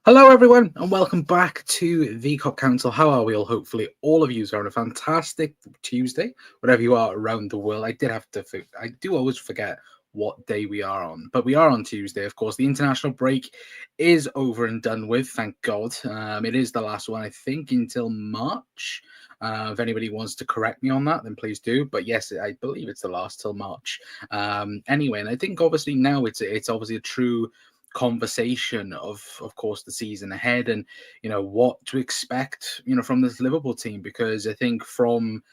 Hello, everyone, and welcome back to the Cop Council. How are we all? Hopefully, all of you are on a fantastic Tuesday, wherever you are around the world. I do always forget what day we are on, but we are on Tuesday. Of course, the international break is over and done with. Thank God. It is the last one, I think, until March. If anybody wants to correct me on that, then please do. But yes, I believe it's the last till March. Anyway, and I think obviously now it's obviously a true conversation of course the season ahead and what to expect from this Liverpool team, because I think from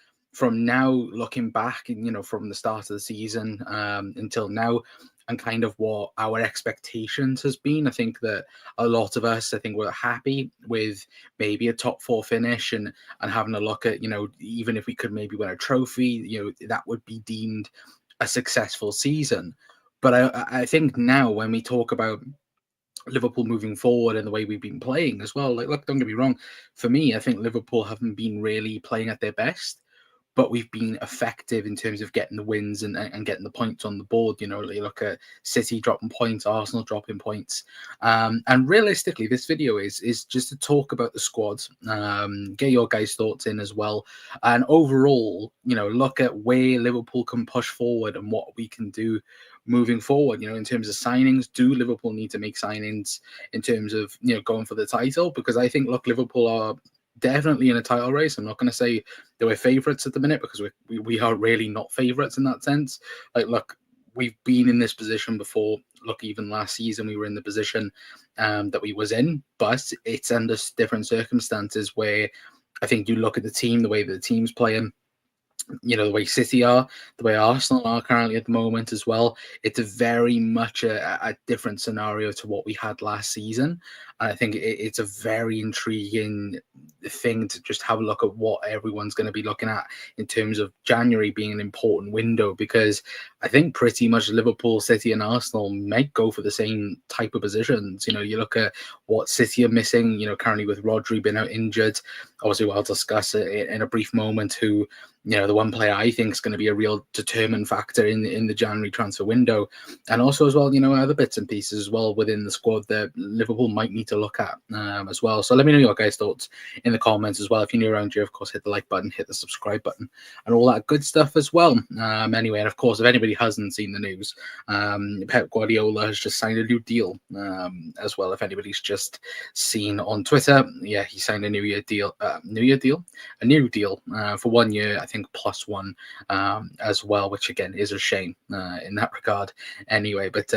now looking back and from the start of the season until now, and kind of what our expectations has been, I think that a lot of us, I think, were happy with maybe a top four finish and having a look at even if we could maybe win a trophy, that would be deemed a successful season. But I think now when we talk about Liverpool moving forward and the way we've been playing as well, like, look, don't get me wrong. For me, I think Liverpool haven't been really playing at their best, but we've been effective in terms of getting the wins and getting the points on the board. You look at City dropping points, Arsenal dropping points. And realistically, this video is just to talk about the squad, get your guys' thoughts in as well. And overall, look at where Liverpool can push forward and what we can do moving forward. In terms of signings, do Liverpool need to make signings in terms of, going for the title? Because I think, look, Liverpool are definitely in a title race. I'm not going to say that we're favourites at the minute, because we are really not favourites in that sense. Like, look, we've been in this position before. Look, even last season we were in the position that we was in, but it's under different circumstances where I think you look at the team, the way that the team's playing, the way City are, the way Arsenal are currently at the moment as well. It's a very much a different scenario to what we had last season. And I think it's a very intriguing thing to just have a look at what everyone's going to be looking at in terms of January being an important window, because I think pretty much Liverpool, City and Arsenal might go for the same type of positions. You look at what City are missing, currently with Rodri being out injured. Obviously, we'll discuss it in a brief moment who, the one player I think is going to be a real determined factor in the January transfer window. And also as well, other bits and pieces as well within the squad that Liverpool might need to look at as well. So let me know your guys' thoughts in the comments as well. If you're new around here, of course, hit the like button, hit the subscribe button, and all that good stuff as well. Anyway, and of course, if anybody hasn't seen the news, Pep Guardiola has just signed a new deal as well. If anybody's just seen on Twitter, yeah, he signed a new deal for 1 year, I think, +1 as well, which again is a shame in that regard. Anyway, but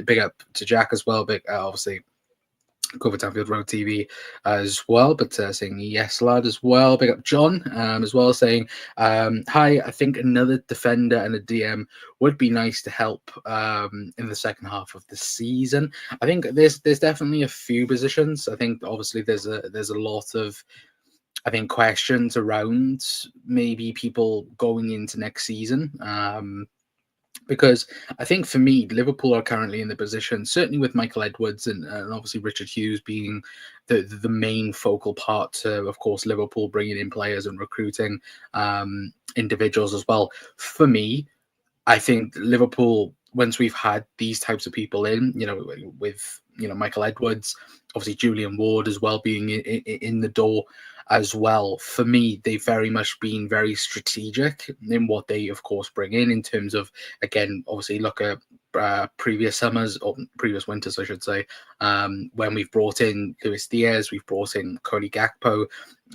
big up to Jack as well. Big, obviously, Cover Tanfield Road TV as well, but saying yes, lad, as well. Big up John as well, saying hi. I think another defender and a DM would be nice to help in the second half of the season. I think there's definitely a few positions. I think obviously there's a lot of, I think, questions around maybe people going into next season. Because I think for me, Liverpool are currently in the position, certainly with Michael Edwards and obviously Richard Hughes being the main focal part to, of course, Liverpool bringing in players and recruiting individuals as well. For me, I think Liverpool, once we've had these types of people in, with Michael Edwards, obviously Julian Ward as well being in the door as well. For me, they've very much been very strategic in what they, of course, bring in terms of, again, obviously look at previous summers or previous winters, I should say, when we've brought in Luis Diaz, we've brought in Cody Gakpo.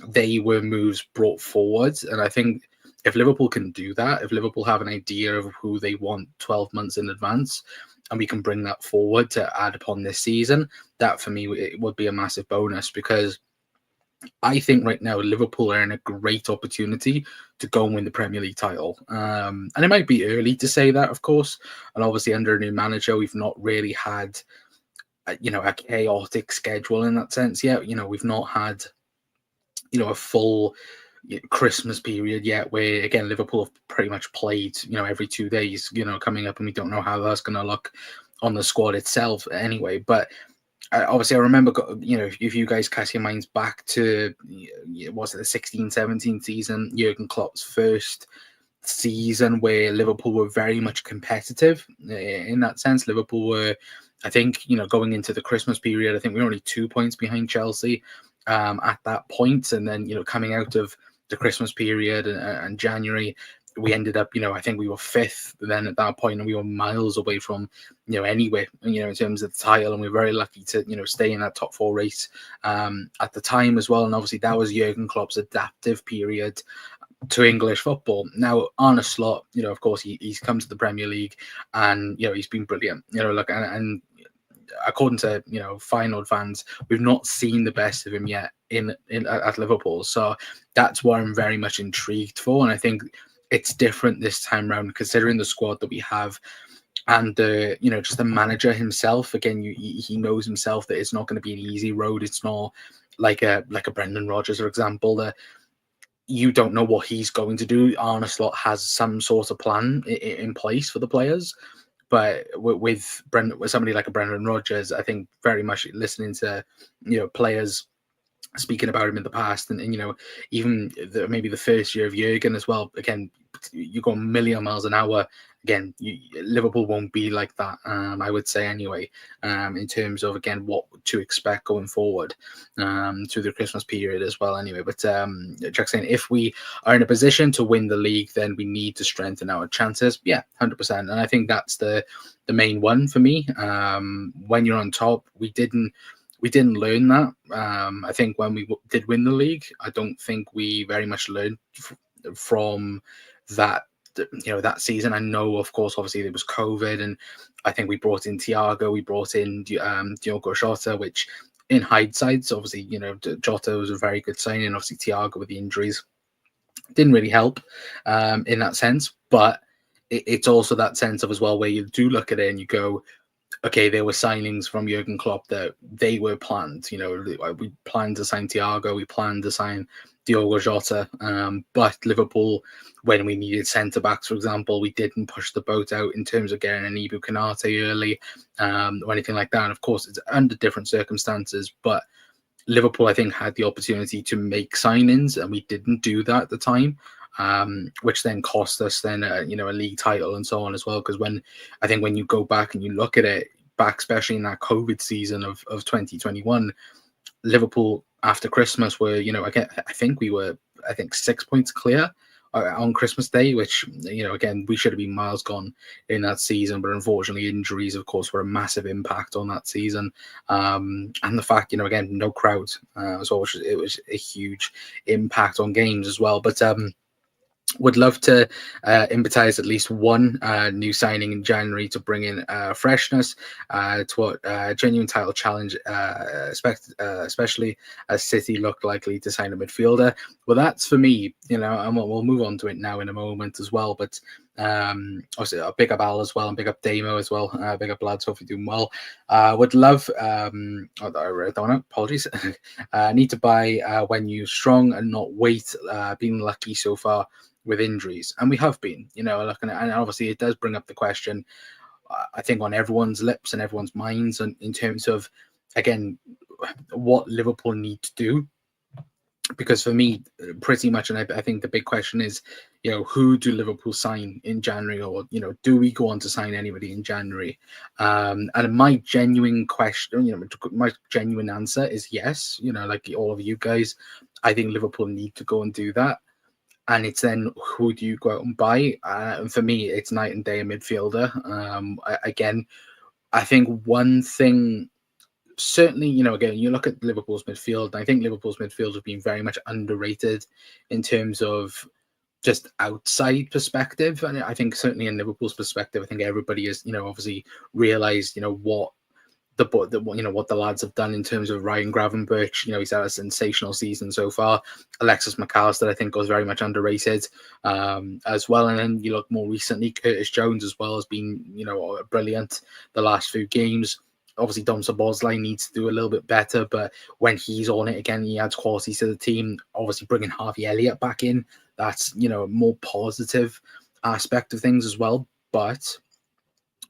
They were moves brought forward, and I think if Liverpool can do that, if Liverpool have an idea of who they want 12 months in advance, and we can bring that forward to add upon this season, that for me, it would be a massive bonus, because I think right now Liverpool are in a great opportunity to go and win the Premier League title. And it might be early to say that, of course. And obviously under a new manager, we've not really had, a chaotic schedule in that sense yet. We've not had, a full Christmas period yet, where again Liverpool have pretty much played every 2 days coming up, and we don't know how that's going to look on the squad itself anyway. But obviously I remember if you guys cast your minds back to, was it the 16-17 season, Jurgen Klopp's first season, where Liverpool were very much competitive in that sense. Liverpool were I think, going into the Christmas period, I think we were only 2 points behind Chelsea at that point. And then, coming out of the Christmas period and January, we ended up, I think we were fifth then at that point, and we were miles away from, anywhere, in terms of the title. And we were very lucky to, stay in that top four race at the time as well. And obviously that was Jurgen Klopp's adaptive period to English football. Now, Arne Slot, of course, he's come to the Premier League, and he's been brilliant. Look, and according to Feyenoord fans, we've not seen the best of him yet in at Liverpool. So that's what I'm very much intrigued for, and I think it's different this time round considering the squad that we have. And just the manager himself, again, he knows himself that it's not going to be an easy road. It's not like a Brendan Rodgers, for example, that you don't know what he's going to do. Arne Slot has some sort of plan in place for the players, but with somebody like a Brendan Rodgers, I think very much listening to players speaking about him in the past, and even maybe the first year of Jurgen as well. Again, you go a million miles an hour. Again, Liverpool won't be like that, I would say anyway, in terms of, again, what to expect going forward through the Christmas period as well anyway. But Jack's saying, if we are in a position to win the league, then we need to strengthen our chances. Yeah, 100%. And I think that's the main one for me. When you're on top, we didn't learn that. I think when we did win the league, I don't think we very much learned from that. That season. I know, of course, obviously there was COVID, and I think we brought in Thiago, we brought in Diogo Jota, which in hindsight, obviously, Jota was a very good signing. Obviously, Thiago with the injuries didn't really help in that sense, but it's also that sense of as well where you do look at it and you go, okay, there were signings from Jurgen Klopp that they were planned. We planned to sign Thiago, we planned to sign Diogo Jota, but Liverpool, when we needed centre-backs, for example, we didn't push the boat out in terms of getting an Ibu Konate early or anything like that. And of course, it's under different circumstances, but Liverpool, I think, had the opportunity to make signings, and we didn't do that at the time. Which then cost us then a league title and so on as well. Because when you go back and you look at it back, especially in that COVID season of 2021, Liverpool after Christmas were, again, I think we were 6 points clear on Christmas Day, which, again, we should have been miles gone in that season. But unfortunately, injuries, of course, were a massive impact on that season. And the fact, again, no crowd as well, it was a huge impact on games as well. But would love to impetize at least one new signing in January to bring in freshness to what genuine title challenge, especially as City look likely to sign a midfielder. Well, that's for me, and we'll move on to it now in a moment as well. But obviously, big up Al as well, and big up Damo as well. Big up lads, hopefully doing well. Would love, I wrote down, apologies. Need to buy when you're strong and not wait. Been lucky so far with injuries, and we have been, looking at, and obviously it does bring up the question, I think, on everyone's lips and everyone's minds, and in terms of, again, what Liverpool need to do. Because for me, pretty much, and I think the big question is, who do Liverpool sign in January, or do we go on to sign anybody in January? And my genuine question, my genuine answer is yes. Like all of you guys, I think Liverpool need to go and do that. And it's then, who do you go out and buy? And for me, it's night and day a midfielder. Again, I think one thing, certainly, again, you look at Liverpool's midfield, and I think Liverpool's midfield has been very much underrated in terms of just outside perspective. And I think certainly in Liverpool's perspective, I think everybody has, obviously realised, what what the lads have done in terms of Ryan Gravenberch. He's had a sensational season so far. Alexis McAllister, I think, was very much underrated as well. And then you look more recently, Curtis Jones as well has been, brilliant the last few games. Obviously, Dom Szoboszlai needs to do a little bit better, but when he's on it again, he adds quality to the team. Obviously, bringing Harvey Elliott back in, that's, a more positive aspect of things as well. But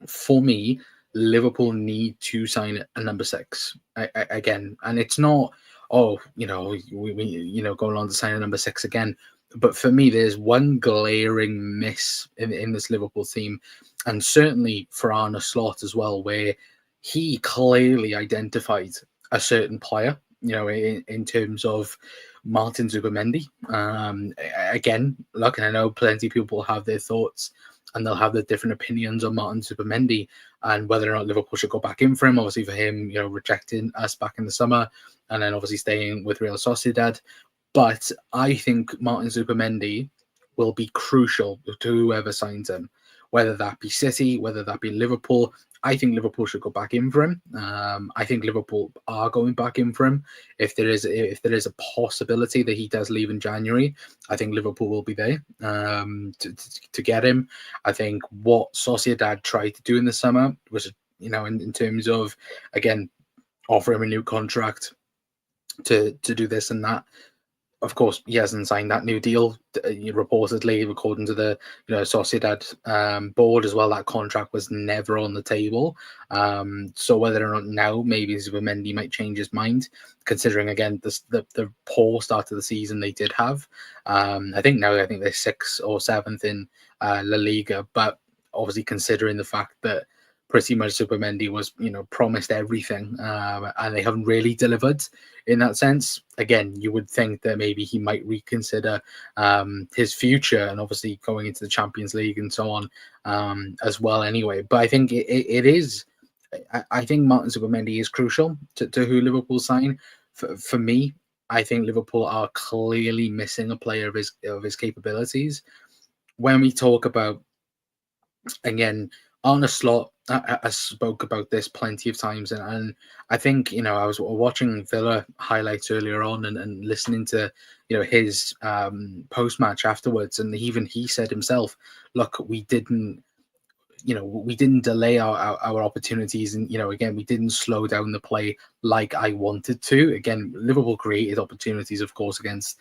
for me, Liverpool need to sign a number 6 again, and it's not, we going on to sign a number 6 again. But for me, there's one glaring miss in this Liverpool team, and certainly for Arne Slot as well, where he clearly identified a certain player, in terms of Martin Zubimendi. Again, look, and I know plenty of people have their thoughts and they'll have their different opinions on Martin Zubimendi and whether or not Liverpool should go back in for him. Obviously, for him, rejecting us back in the summer and then obviously staying with Real Sociedad. But I think Martin Zubimendi will be crucial to whoever signs him, whether that be City, whether that be Liverpool. I think Liverpool should go back in for him. I think Liverpool are going back in for him. If there is a possibility that he does leave in January, I think Liverpool will be there to get him. I think what Sociedad tried to do in the summer was, in terms of, again, offer him a new contract to do this and that. Of course, he hasn't signed that new deal. Reportedly, according to the Sociedad board as well, that contract was never on the table. So whether or not now maybe Zubimendi might change his mind, considering again the poor start of the season they did have. I think they're 6th or 7th in La Liga, but obviously considering the fact that pretty much Zubimendi was, promised everything, and they haven't really delivered in that sense. Again, you would think that maybe he might reconsider his future and obviously going into the Champions League and so on as well anyway. But I think it is, I think Martin Zubimendi is crucial to who Liverpool sign. For me, I think Liverpool are clearly missing a player of his capabilities. When we talk about, again, Arne Slot, I spoke about this plenty of times, and I think I was watching Villa highlights earlier on and listening to his post match afterwards, and even he said himself, "Look, we didn't delay our opportunities, and again, we didn't slow down the play like I wanted to." Again, Liverpool created opportunities, of course, against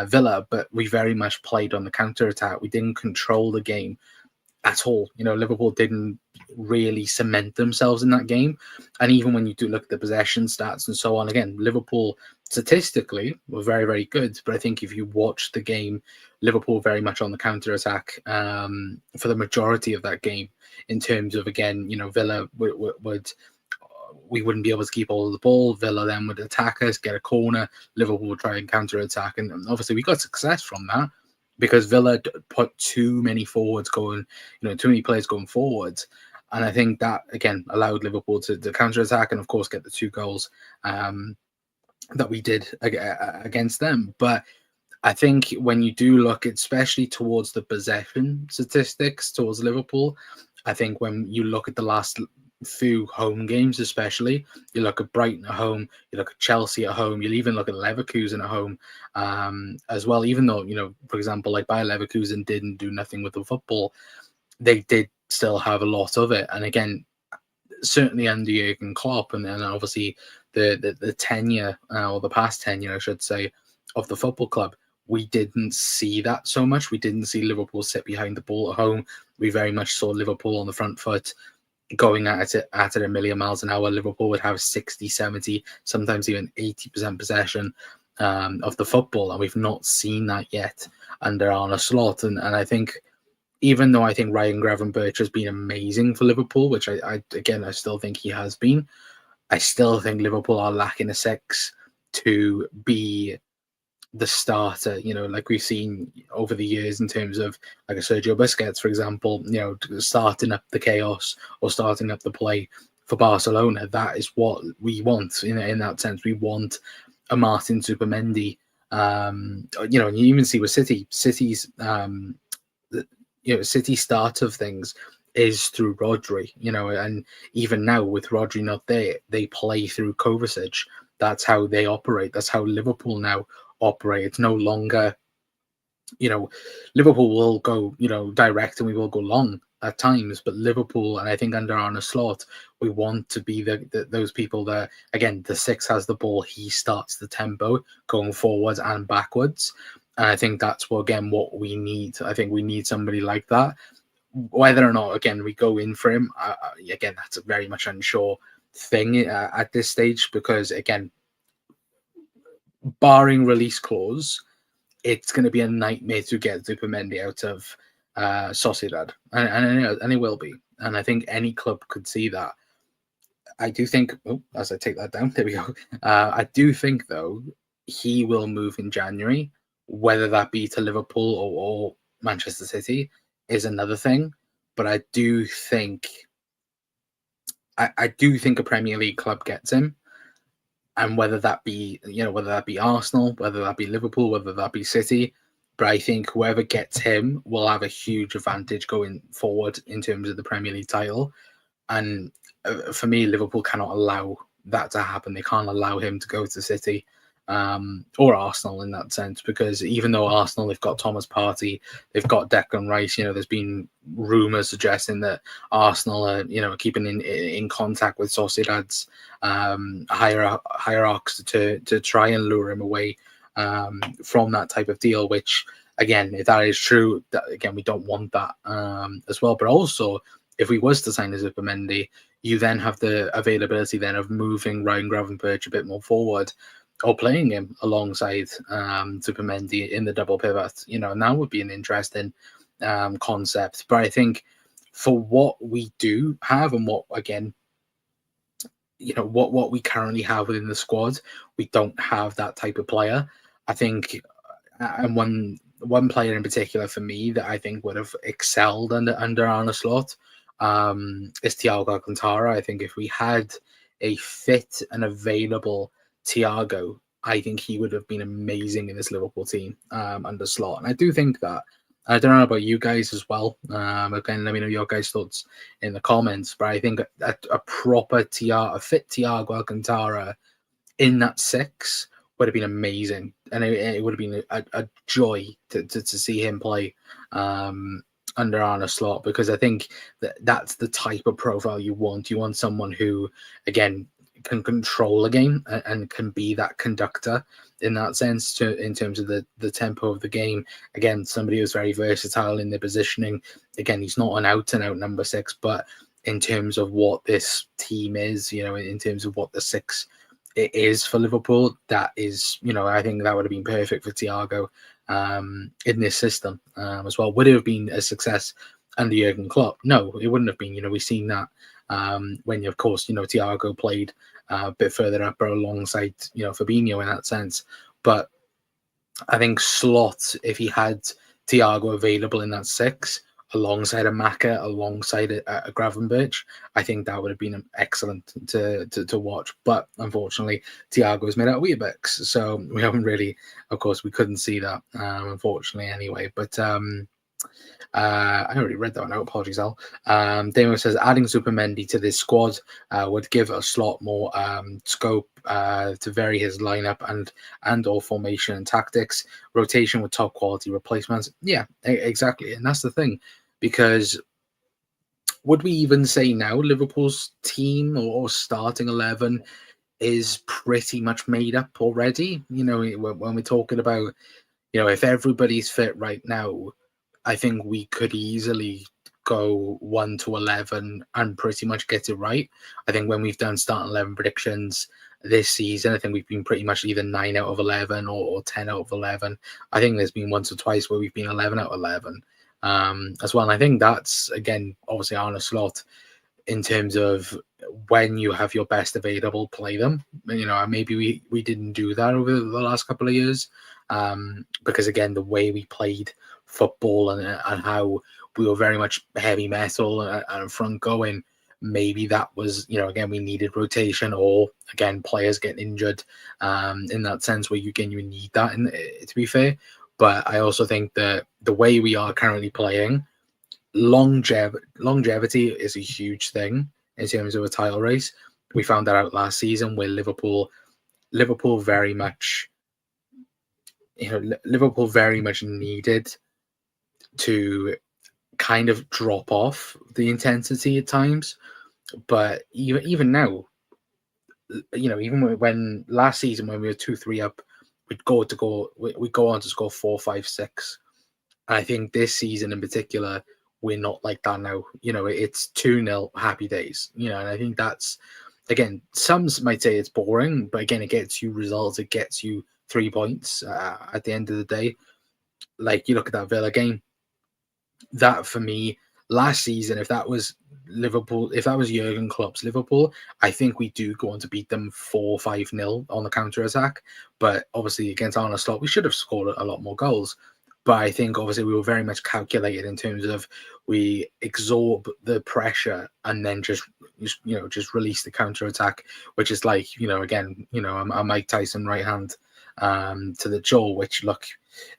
Villa, but we very much played on the counter attack. We didn't control the game at all. Liverpool didn't really cement themselves in that game. And even when you do look at the possession stats and so on, again, Liverpool statistically were very, very good. But I think if you watch the game, Liverpool very much on the counter attack for the majority of that game. In terms of, again, Villa would we wouldn't be able to keep hold of the ball. Villa then would attack us, get a corner. Liverpool would try and counter attack, and obviously we got success from that, because Villa put too many forwards going, too many players going forwards. And I think that, again, allowed Liverpool to counter-attack and, of course, get the 2 goals that we did against them. But I think when you do look, especially towards the possession statistics towards Liverpool, I think when you look at the last few home games, especially, you look at Brighton at home, you look at Chelsea at home, you'll even look at Leverkusen at home as well. Even though, for example, like Bayer Leverkusen didn't do nothing with the football, they did still have a lot of it. And again, certainly under Jurgen Klopp, and then obviously the tenure, or the past tenure, I should say, of the football club, we didn't see that so much. We didn't see Liverpool sit behind the ball at home. We very much saw Liverpool on the front foot, going at it a million miles an hour. Liverpool would have 60, 70, sometimes even 80% possession of the football, and we've not seen that yet under Arne Slot. And I think, even though I think Ryan Gravenberch has been amazing for Liverpool, which I still think he has been, I still think Liverpool are lacking a 6 to be the starter, like we've seen over the years in terms of like a Sergio Busquets, for example, starting up the chaos or starting up the play for Barcelona. That is what we want in that sense. We want a Martin Zubimendi, and you even see with City's City start of things is through Rodri, and even now with Rodri not there, they play through Kovacic. That's how they operate. That's how Liverpool now operate. It's no longer, Liverpool will go, direct, and we will go long at times, but Liverpool, and I think under Arne Slot, we want to be those people that, again, the 6 has the ball, he starts the tempo going forwards and backwards. And I think that's what we need. I think we need somebody like that. Whether or not, again, we go in for him, again, that's a very much unsure thing at this stage, because, again, barring release clause, it's going to be a nightmare to get Zubimendi out of Sociedad, and it will be. And I think any club could see that. I do think, oh, as I take that down, there we go. I do think, though, he will move in January, whether that be to Liverpool or Manchester City is another thing. But I do think a Premier League club gets him, and whether that be whether that be Arsenal, whether that be Liverpool, whether that be City. But I think whoever gets him will have a huge advantage going forward in terms of the Premier League title. And for me, Liverpool cannot allow that to happen. They can't allow him to go to City or Arsenal in that sense, because even though Arsenal, they've got Thomas Partey, they've got Declan Rice, there's been rumours suggesting that Arsenal are, keeping in contact with Sociedad's hierarchs to try and lure him away from that type of deal, which, again, if that is true, again, we don't want that as well. But also, if we was to sign a Zubimendi, you then have the availability then of moving Ryan Gravenberch a bit more forward, or playing him alongside Zubimendi in the double pivot, and that would be an interesting concept. But I think for what we do have, and what, again, what we currently have within the squad, we don't have that type of player. I think, and one player in particular for me that I think would have excelled under Arne Slot is Thiago Alcantara. I think if we had a fit and available Thiago, I think he would have been amazing in this Liverpool team under Slot. And I do think that. I don't know about you guys as well. Again, let me know your guys' thoughts in the comments. But I think a proper a fit Thiago Alcantara in that six would have been amazing, and it would have been a joy to see him play under Arne Slot, because I think that's the type of profile you want. You want someone who, again, can control a game and can be that conductor in that sense, in terms of the tempo of the game. Again, somebody who's very versatile in their positioning. Again, he's not an out-and-out number six, but in terms of what this team is, in terms of what the six it is for Liverpool, that is, I think that would have been perfect for Thiago in this system as well. Would it have been a success under Jurgen Klopp? No, it wouldn't have been. We've seen that when, of course, Thiago played a bit further up alongside, Fabinho in that sense. But I think Slot, if he had Thiago available in that six, alongside a Maka, alongside a Gravenberch, I think that would have been excellent to watch. But unfortunately, Thiago is made out of Weetabix, so we haven't really, of course, we couldn't see that, unfortunately, anyway. But I already read that one out. Apologies, Al. Damo says adding Zubimendi to this squad would give a Slot more scope to vary his lineup and or formation and tactics. Rotation with top quality replacements. Yeah, exactly. And that's the thing, because would we even say now Liverpool's team or starting 11 is pretty much made up already? When we're talking about, if everybody's fit right now, I think we could easily go 1 to 11 and pretty much get it right. I think when we've done starting 11 predictions this season, I think we've been pretty much either 9 out of 11 or 10 out of 11. I think there's been once or twice where we've been 11 out of 11 as well. And I think that's, again, obviously Arne Slot, in terms of when you have your best available, play them. Maybe we didn't do that over the last couple of years because, again, the way we played football and how we were very much heavy metal and front going, maybe that was, again, we needed rotation, or, again, players getting injured in that sense where you need that, to be fair. But I also think that the way we are currently playing, longevity is a huge thing in terms of a title race. We found that out last season, where Liverpool very much, Liverpool very much needed to kind of drop off the intensity at times. But even now, even when last season, when we were 2-3 up, we'd go on to score 4, 5, 6. And I think this season in particular, we're not like that now. It's 2-0, happy days. And I think that's, again, some might say it's boring, but again, it gets you results. It gets you 3 points at the end of the day. Like, you look at that Villa game, that for me, last season, if that was Liverpool, if that was Jurgen Klopp's Liverpool, I think we do go on to beat them 4-5-0 on the counter attack. But obviously against Arne Slot, we should have scored a lot more goals. But I think obviously we were very much calculated in terms of we absorb the pressure and then just release the counter attack, which is like, again, a Mike Tyson right hand to the jaw, which look,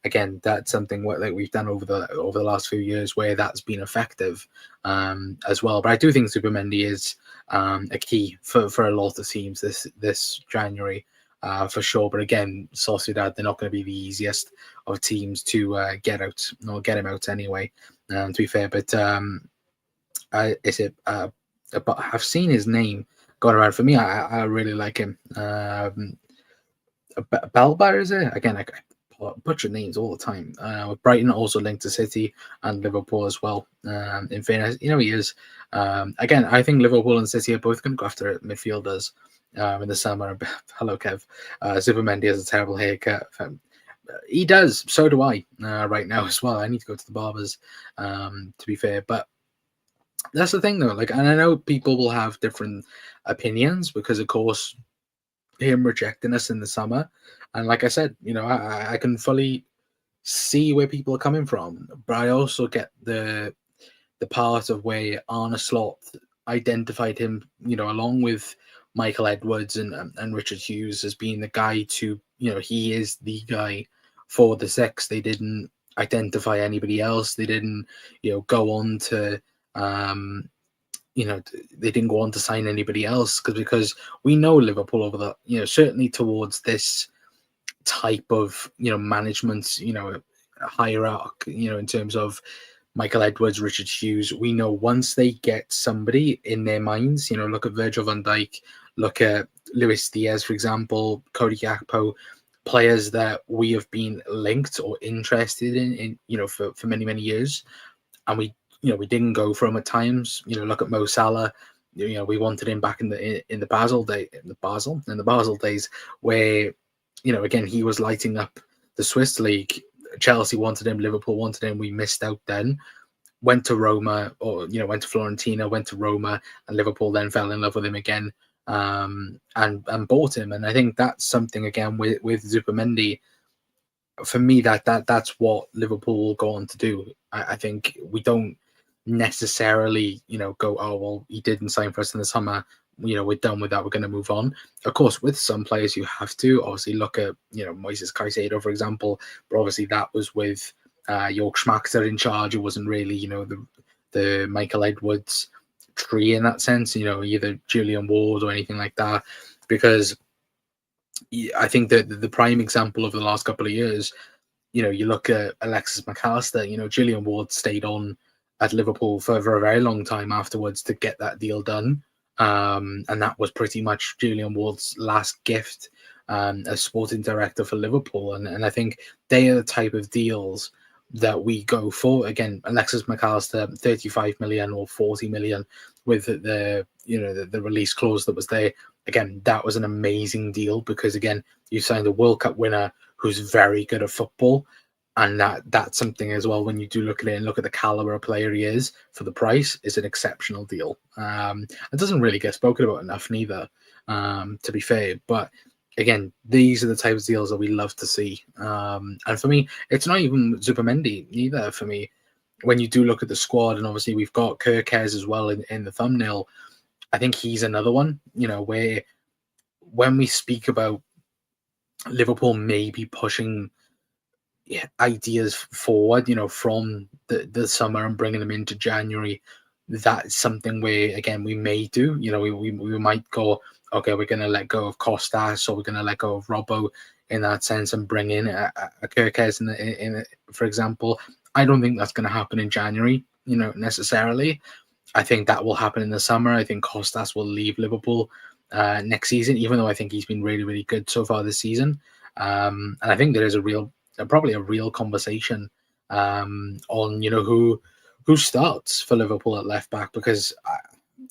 again, that's something that we've done over the last few years where that's been effective as well. But I do think Zubimendi is a key for a lot of teams this January. For sure, but again, Sociedad, they're not going to be the easiest of teams to get out or get him out anyway. To be fair, but but I've seen his name going around. For me, I really like him. Belbar, is it? Again, I butcher names all the time. With Brighton also linked to City and Liverpool as well. In fairness, he is. Again, I think Liverpool and City are both going to go after midfielders in the summer. Hello, Kev. Zubimendi has a terrible haircut. He does. So do I right now as well. I need to go to the barbers, to be fair. But that's the thing, though. And I know people will have different opinions because, of course, him rejecting us in the summer, and like I said, I can fully see where people are coming from, but I also get the part of where Arne Slot identified him, along with Michael Edwards and Richard Hughes as being the guy to, he is the guy for the six. They didn't identify anybody else. They didn't, go on to they didn't go on to sign anybody else because we know Liverpool over the, certainly towards this type of, management, hierarchy, in terms of Michael Edwards, Richard Hughes, we know once they get somebody in their minds, look at Virgil van Dijk, look at Luis Diaz, for example, Cody Gakpo, players that we have been linked or interested in for many, many years. And we didn't go for him at times. Look at Mo Salah. We wanted him back in the Basel days where, again, he was lighting up the Swiss league. Chelsea wanted him, Liverpool wanted him. We missed out then. Went to Roma, or went to Fiorentina, went to Roma, and Liverpool then fell in love with him again, and bought him. And I think that's something again with Zubimendi. For me, that's what Liverpool will go on to do. I think we don't necessarily, go, oh well, he didn't sign for us in the summer. We're done with that. We're going to move on. Of course, with some players, you have to obviously look at, Moises Caicedo, for example. But obviously, that was with Jörg Schmachter in charge. It wasn't really, the Michael Edwards tree in that sense. Either Julian Ward or anything like that. Because I think that the prime example of the last couple of years, you look at Alexis McAllister. Julian Ward stayed on at Liverpool for a very long time afterwards to get that deal done. And that was pretty much Julian Ward's last gift as sporting director for Liverpool. And I think they are the type of deals that we go for. Again, Alexis McAllister, 35 million or 40 million with the release clause that was there. Again, that was an amazing deal because, again, you signed a World Cup winner who's very good at football. And that's something as well, when you do look at it and look at the caliber of player he is for the price, is an exceptional deal. It doesn't really get spoken about enough neither, to be fair. But again, these are the types of deals that we love to see. And for me, it's not even Zubimendi either for me. When you do look at the squad, and obviously we've got Kerkez as well in the thumbnail, I think he's another one, where when we speak about Liverpool maybe pushing ideas forward, from the summer and bringing them into January, that's something where, again, we may do, we might go, okay, we're going to let go of Costas, or we're going to let go of Robbo in that sense and bring in a Kerkez in for example. I don't think that's going to happen in January, necessarily. I think that will happen in the summer. I think Costas will leave Liverpool next season, even though I think he's been really, really good so far this season. And I think there is probably a real conversation on who starts for Liverpool at left back, because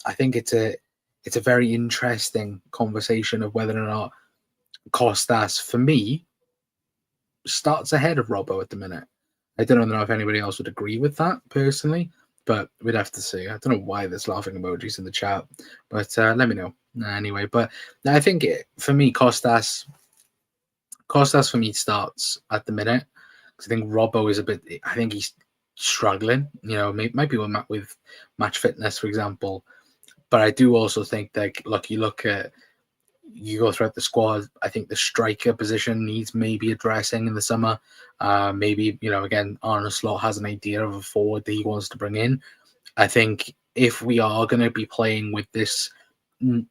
I think it's a very interesting conversation of whether or not Costas, for me, starts ahead of Robbo at the minute. I don't know if anybody else would agree with that personally, but we'd have to see. I don't know why there's laughing emojis in the chat, but let me know anyway. But I think for me, Costas for me starts at the minute because I think Robbo is a bit. I think he's struggling. Might be with match fitness, for example. But I do also think that, look, you go throughout the squad. I think the striker position needs maybe addressing in the summer. Maybe again, Arne Slot has an idea of a forward that he wants to bring in. I think if we are going to be playing with this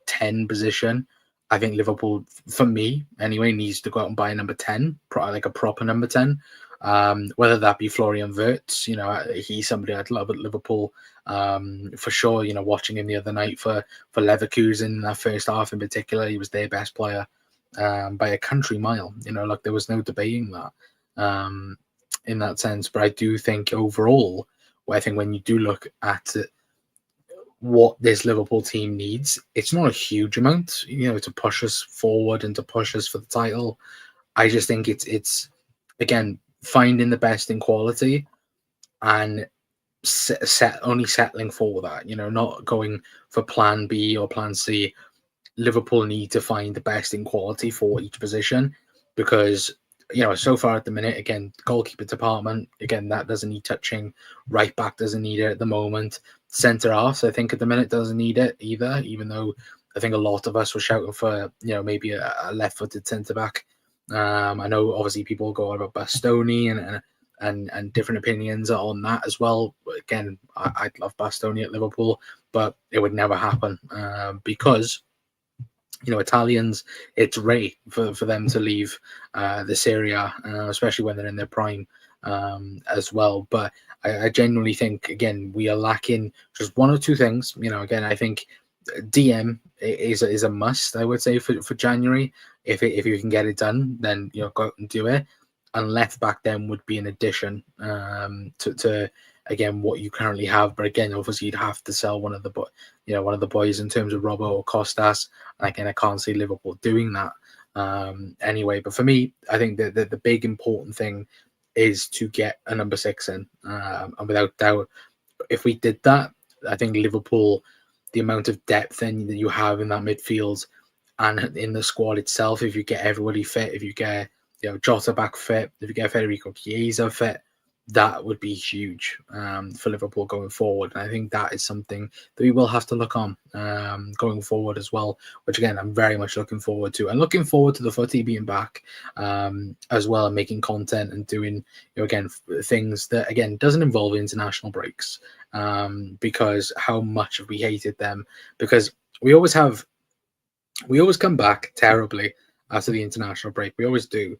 10 position, I think Liverpool, for me anyway, needs to go out and buy a number 10, like a proper number 10. Whether that be Florian Wirtz, he's somebody I'd love at Liverpool for sure. Watching him the other night for Leverkusen in that first half in particular, he was their best player by a country mile. Like there was no debating that in that sense. But I do think overall, I think when you do look at what this Liverpool team needs, it's not a huge amount, to push us forward and to push us for the title. I just think it's again finding the best in quality and only settling for that. Not going for plan B or plan C. Liverpool need to find the best in quality for each position because so far at the minute, again, goalkeeper department, again, that doesn't need touching. Right back doesn't need it at the moment. Centre half, I think at the minute doesn't need it either, even though I think a lot of us were shouting for, maybe a left-footed centre back. I know obviously people go on about Bastoni and different opinions on that as well. Again, I'd love Bastoni at Liverpool, but it would never happen because Italians, it's rare for them to leave the Serie A, especially when they're in their prime as well. But I genuinely think, again, we are lacking just one or two things. Again, I think DM is a must, I would say, for January. If you can get it done, then go out and do it. And left back then would be an addition to again what you currently have. But again, obviously you'd have to sell one of the boys in terms of Robbo or Costas. And again, I can't see Liverpool doing that anyway. But for me, I think that the big important thing is to get a number 6 in, and without doubt, if we did that, I think Liverpool, the amount of depth then that you have in that midfield and in the squad itself, if you get everybody fit, if you get Jota back fit, if you get Federico Chiesa fit, that would be huge for Liverpool going forward. And I think that is something that we will have to look on going forward as well, which again, I'm very much looking forward to. And looking forward to the footy being back as well, and making content and doing, again, things that, again, doesn't involve international breaks because how much have we hated them? Because we always come back terribly after the international break. We always do.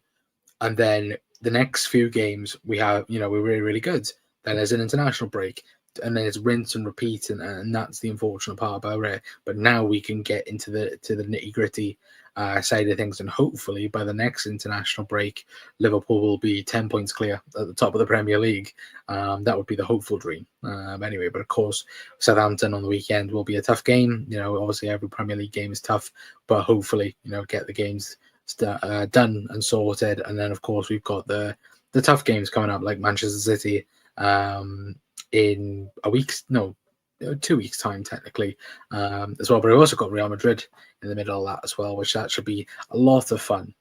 And then the next few games we have, we're really, really good. Then there's an international break, and then it's rinse and repeat, and that's the unfortunate part about it. But now we can get into the nitty gritty side of things, and hopefully by the next international break, Liverpool will be 10 points clear at the top of the Premier League. That would be the hopeful dream. Anyway, but of course, Southampton on the weekend will be a tough game. Obviously every Premier League game is tough, but hopefully, get the games done and sorted. And then of course we've got the tough games coming up, like Manchester City in 2 weeks time technically as well. But we've also got Real Madrid in the middle of that as well, which that should be a lot of fun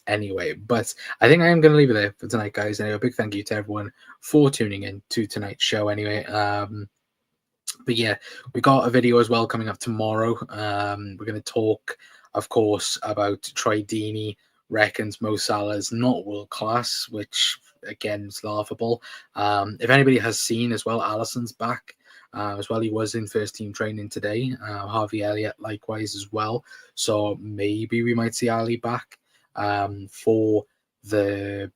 anyway. But I think I am going to leave it there for tonight, guys. Anyway, a big thank you to everyone for tuning in to tonight's show anyway. But yeah, we got a video as well coming up tomorrow. We're going to talk, of course, about Troy Deeney reckons Mo Salah's not world class, which again is laughable. If anybody has seen as well, Alisson's back as well. He was in first team training today. Harvey Elliott likewise as well. So maybe we might see Ali back for the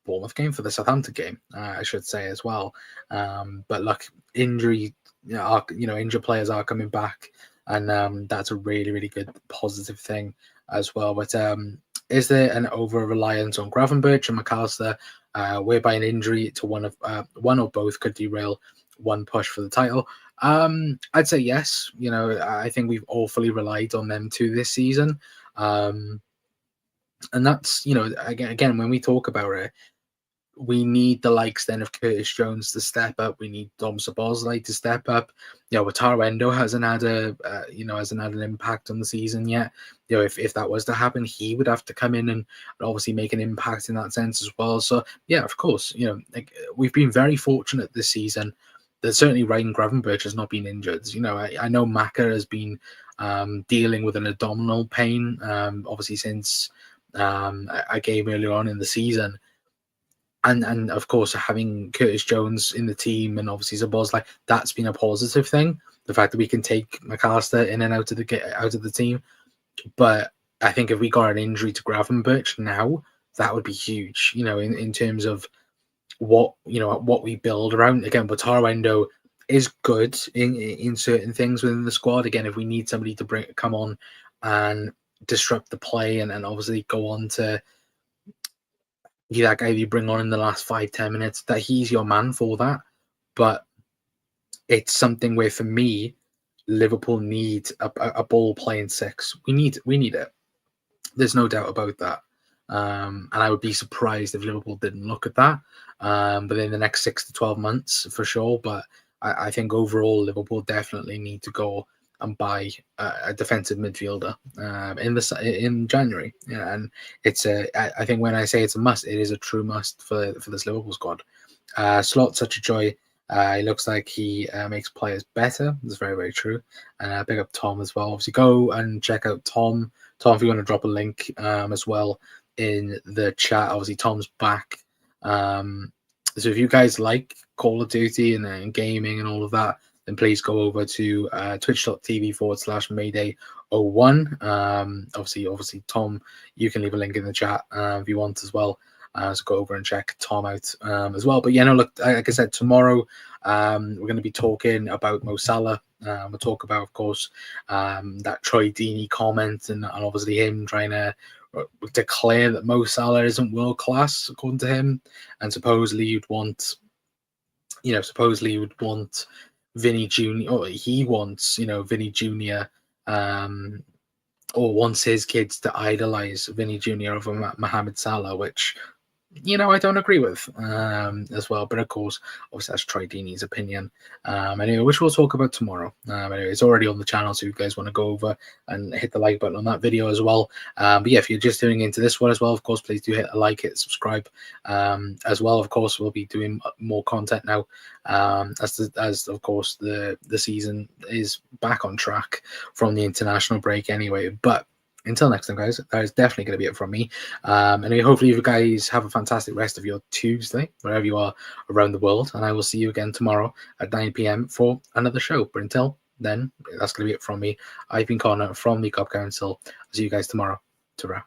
Bournemouth game, for the Southampton game, I should say as well. But look, injured players are coming back, and that's a really, really good positive thing as well. But is there an over reliance on Gravenberch and McAllister, whereby an injury to one or both could derail one push for the title? I'd say yes. I think we've awfully relied on them too this season. And that's, again, when we talk about it, we need the likes then of Curtis Jones to step up. We need Dom Szoboszlai to step up. Wataru Endo hasn't had hasn't had an impact on the season yet. If that was to happen, he would have to come in and obviously make an impact in that sense as well. So yeah, of course, we've been very fortunate this season that certainly Ryan Gravenberch has not been injured. I know Maka has been dealing with an abdominal pain, obviously since a game earlier on in the season. And of course, having Curtis Jones in the team and obviously Szoboszlai, that's been a positive thing. The fact that we can take McAllister in and out of the team. But I think if we got an injury to Gravenberch now, that would be huge. In terms of what we build around. Again, Wataru Endo is good in certain things within the squad. Again, if we need somebody to come on and disrupt the play and obviously go on to be that guy you bring on in the last 5-10 minutes, that he's your man for that. But it's something where, for me, Liverpool need a ball playing six. We need it. There's no doubt about that. And I would be surprised if Liverpool didn't look at that within the next 6 to 12 months for sure. But I think overall, Liverpool definitely need to go and buy a defensive midfielder in January. Yeah, and I think when I say it's a must, it is a true must for this Liverpool squad. Slot, such a joy. It looks like he makes players better. That's very, very true. And big up Tom as well. Obviously, go and check out Tom. Tom, if you want to drop a link as well in the chat. Obviously, Tom's back. So if you guys like Call of Duty and gaming and all of that, then please go over to twitch.tv/Mayday01. Obviously, Tom, you can leave a link in the chat if you want as well. So go over and check Tom out as well. But look, like I said, tomorrow we're going to be talking about Mo Salah. We'll talk about, of course, that Troy Deeney comment and obviously him trying to declare that Mo Salah isn't world class according to him, and supposedly you'd want Vinny Jr. or he wants Vinny Jr. Or wants his kids to idolize Vinny Jr. over Mohamed Salah, which I don't agree with as well. But of course, obviously that's Troy Deeney's opinion. Anyway, which we'll talk about tomorrow. Anyway, it's already on the channel, so if you guys want to go over and hit the like button on that video as well. But yeah, if you're just tuning into this one as well, of course, please do hit a like, hit subscribe as well. Of course, we'll be doing more content now as of course the season is back on track from the international break anyway. But until next time, guys, that is definitely going to be it from me. And hopefully you guys have a fantastic rest of your Tuesday, wherever you are around the world. And I will see you again tomorrow at 9 p.m. for another show. But until then, that's going to be it from me. I've been Connor from the COP Council. I'll see you guys tomorrow. Ta-ra.